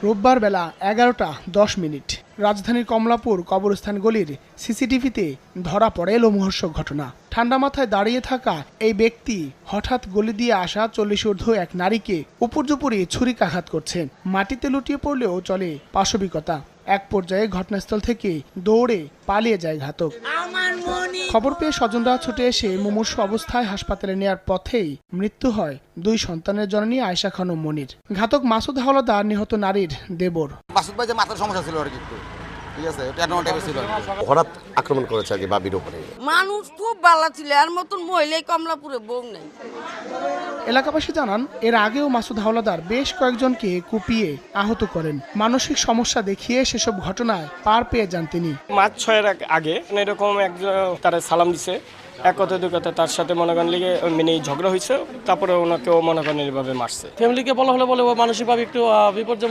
রোববার বেলা 11:10 রাজধানীর কমলাপুর কবরস্থান গলির সিসিটিভিতে ধরা পড়ে লোমহর্ষক ঘটনা। ঠান্ডা মাথায় দাঁড়িয়ে থাকা এই ব্যক্তি হঠাৎ গলি দিয়ে আসা 40 ঊর্ধ্ব এক নারীকে উপর্যুপরি ছুরিকাঘাত করছেন। মাটিতে লুটিয়ে পড়লেও চলে পাশবিকতা। এক পর্যায়ে ঘটনাস্থল থেকে দৌড়ে পালিয়ে যায় ঘাতক। খবর পেয়ে স্বজনরা ছুটে এসে মুমূর্ষু অবস্থায় হাসপাতালে নেয়ার পথেই মৃত্যু হয় 2 সন্তানের জননী আয়েশা খানম মনির। ঘাতক মাসুদ হাওলাদার নিহত নারীর দেবর। মাসুদ ভাই যে মাথার সমস্যা ছিল আর কি, ঠিক আছে, হঠাৎ আক্রমণ করেছে আর কি বাবির উপরে। মানুষ খুব ভালো ছিল, আর মতন মহিলাই কমলাপুরে বউ নেই। এলাকাবাসী জানান, এর আগেও মাসুদ হাওলাদার বেশ কয়েকজনকে কুপিয়ে আহত করেন। মানসিক সমস্যা দেখিয়ে সেসব ঘটনায় পার পেয়ে যান তিনি। মাস 6 আগে এরকম একজন তারা সালাম দিছে, এক কথা দুই কথা তার সাথে মনে করেন লিগে মিনি ঝগড়া হয়েছে, তারপরে ওনাকেও মনে করেন এইভাবে মারছে। ফ্যামিলিকে বলা হলে বলে মানসিকভাবে একটু বিপর্যয়